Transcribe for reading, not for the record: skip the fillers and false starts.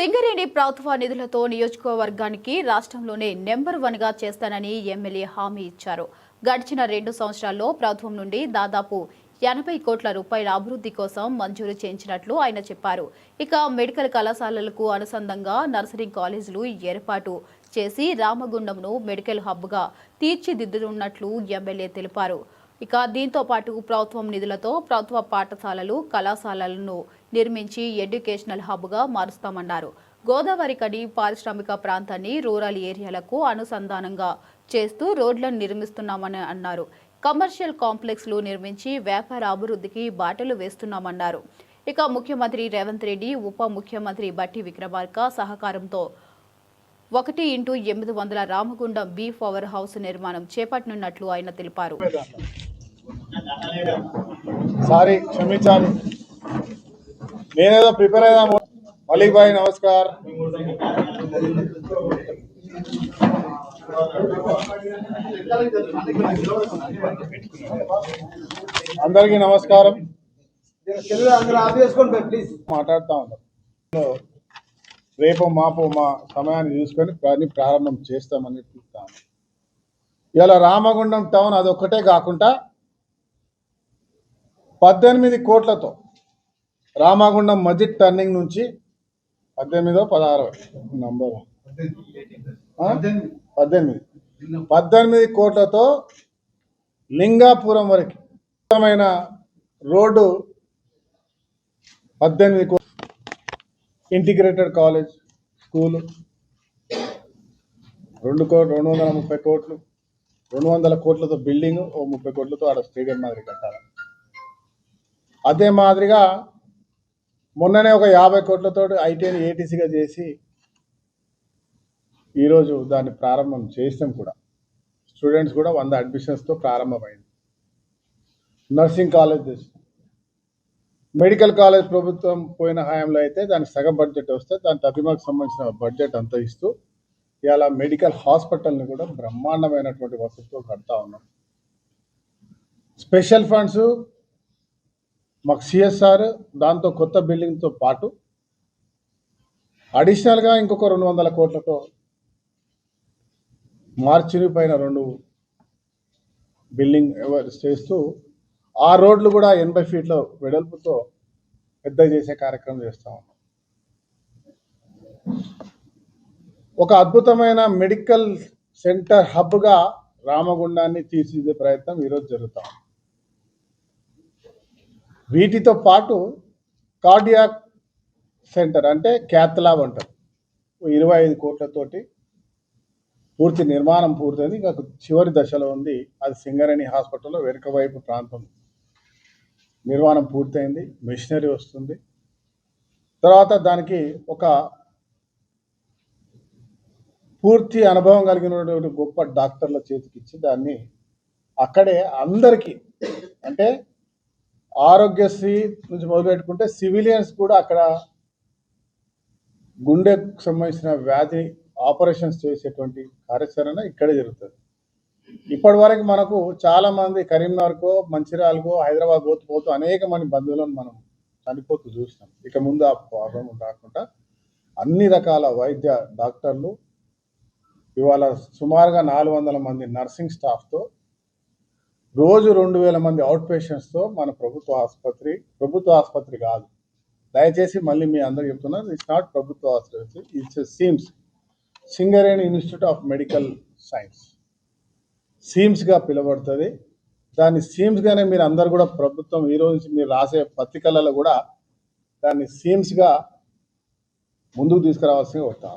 సింగరేణి ప్రభుత్వ నిధులతో నియోజకవర్గానికి రాష్ట్రంలోనే నెంబర్ 1గా చేస్తానని ఎమ్మెల్యే హామీ ఇచ్చారు. గడిచిన 2 సంవత్సరాల్లో ప్రభుత్వం నుండి దాదాపు 80 కోట్ల రూపాయల అభివృద్ధి కోసం మంజూరు చేయించినట్లు ఆయన చెప్పారు. ఇక మెడికల్ కళాశాలలకు అనుసంధానంగా నర్సింగ్ కాలేజీలు ఏర్పాటు చేసి రామగుండంను మెడికల్ హబ్గా తీర్చిదిద్దనున్నట్లు ఎమ్మెల్యే తెలిపారు. ఇక దీంతో పాటు ప్రభుత్వం నిధులతో ప్రభుత్వ పాఠశాలలు కళాశాలలను నిర్మించి ఎడ్యుకేషనల్ హబ్గా మారుస్తామన్నారు. గోదావరి కని పారిశ్రామిక ప్రాంతాన్ని రూరల్ ఏరియాలకు అనుసంధానంగా చేస్తూ రోడ్లను నిర్మిస్తున్నామని అన్నారు. కమర్షియల్ కాంప్లెక్స్లు నిర్మించి వ్యాపార అభివృద్ధికి బాటలు వేస్తున్నామన్నారు. ఇక ముఖ్యమంత్రి రేవంత్ రెడ్డి, ఉప ముఖ్యమంత్రి బట్టి విక్రమార్క సహకారంతో 1x800 Ramagundam be power house నిర్మాణం చేపట్టనున్నట్లు ఆయన తెలిపారు. సారీ క్షమించాలి, నేనేదో ప్రిపేర్ అయ్యాము. మలిక్ భాయ్ నమస్కార్. అందరికీ నమస్కారం. మాట్లాడుతూ ఉన్నాం. రేపు మాపు మా సమయాన్ని చూసుకొని పని ప్రారంభం చేస్తామని చెప్తాను. ఇలా రామగుండం టౌన్ అదొక్కటే కాకుండా 18 కోట్లతో రామగుండం మజిద్ టర్నింగ్ నుంచి 18 నంబర్ 18 కోట్లతో లింగాపురం వరకు రోడ్డు 18 కోట్లు. ఇంటిగ్రేటెడ్ కాలేజ్ స్కూలు 230 కోట్లు, 200 కోట్లతో బిల్డింగ్, 30 కోట్లతో ఆడ స్టేడియం మాదిరి కట్టాలి. అదే మాదిరిగా మొన్ననే ఒక 50 కోట్లతో ఐటీని ఏటీసీగా చేసి ఈరోజు దాన్ని ప్రారంభం చేసినాం కూడా. స్టూడెంట్స్ కూడా 100 అడ్మిషన్స్తో ప్రారంభమైంది. నర్సింగ్ కాలేజ్ చేసినాం. మెడికల్ కాలేజ్ ప్రభుత్వం పోయిన హయాంలో అయితే దానికి సగం బడ్జెట్ వస్తే దాని తదిమాకు సంబంధించిన బడ్జెట్ అంతా ఇస్తూ ఇలా మెడికల్ హాస్పిటల్ని కూడా బ్రహ్మాండమైనటువంటి వసతితో కడతా ఉన్నాం. స్పెషల్ ఫండ్స్ మాకు సిఎస్ఆర్, దాంతో కొత్త బిల్డింగ్తో పాటు అడిషనల్గా ఇంకొక 200 కోట్లతో మార్చిని పైన 2 బిల్డింగ్ చేస్తూ ఆ రోడ్లు కూడా 80 ఫీట్ల వెడల్పుతో పెద్ద చేసే కార్యక్రమం చేస్తా ఉన్నాం. ఒక అద్భుతమైన మెడికల్ సెంటర్ హబ్గా రామగుండాన్ని తీర్చిదిద్దే ప్రయత్నం ఈరోజు జరుగుతా ఉంది. వీటితో పాటు కార్డియాక్ సెంటర్ అంటే క్యాత్ ల్యాబ్ అంటారు, 25 కోట్లతోటి పూర్తి నిర్మాణం పూర్తయింది. ఇంకా చివరి దశలో ఉంది. అది సింగరేణి హాస్పిటల్లో వెనుక వైపు ప్రాంతం నిర్మాణం పూర్తయింది. మిషనరీ వస్తుంది. తర్వాత దానికి ఒక పూర్తి అనుభవం కలిగినటువంటి గొప్ప డాక్టర్ల చేతికిచ్చి దాన్ని అక్కడే అందరికీ, అంటే ఆరోగ్యశ్రీ నుంచి మొదలుపెట్టుకుంటే సివిలియన్స్ కూడా అక్కడ గుండెకు సంబంధించిన వ్యాధి ఆపరేషన్స్ చేసేటువంటి కార్యాచరణ ఇక్కడే జరుగుతుంది. ఇప్పటి వరకు మనకు చాలామంది కరీంనగర్కో, మంచిర్యాలకో, హైదరాబాద్ పోతూ అనేక మంది బంధువులను మనం చనిపోతూ చూసినాం. ఇక ముందు ఆ ప్రాబ్లం రాకుండా అన్ని రకాల వైద్య డాక్టర్లు, ఇవాళ సుమారుగా 400 మంది నర్సింగ్ స్టాఫ్తో, రోజు 2000 మంది అవుట్ పేషెంట్స్తో మన ప్రభుత్వ ఆసుపత్రి కాదు, దయచేసి మళ్ళీ మీ అందరికి చెప్తున్నాను, ఇట్స్ నాట్ ప్రభుత్వ ఆసుపత్రి, it's SIMS, Singareni institute of medical science, సిమ్స్గా పిలువబడుతుంది. దాన్ని సిమ్స్గానే మీరు అందరు కూడా ప్రభుత్వం ఈరోజు నుంచి మీరు రాసే పత్రికలలో కూడా దాన్ని సిమ్స్గా ముందుకు తీసుకురావాల్సిందిగా వస్తాం.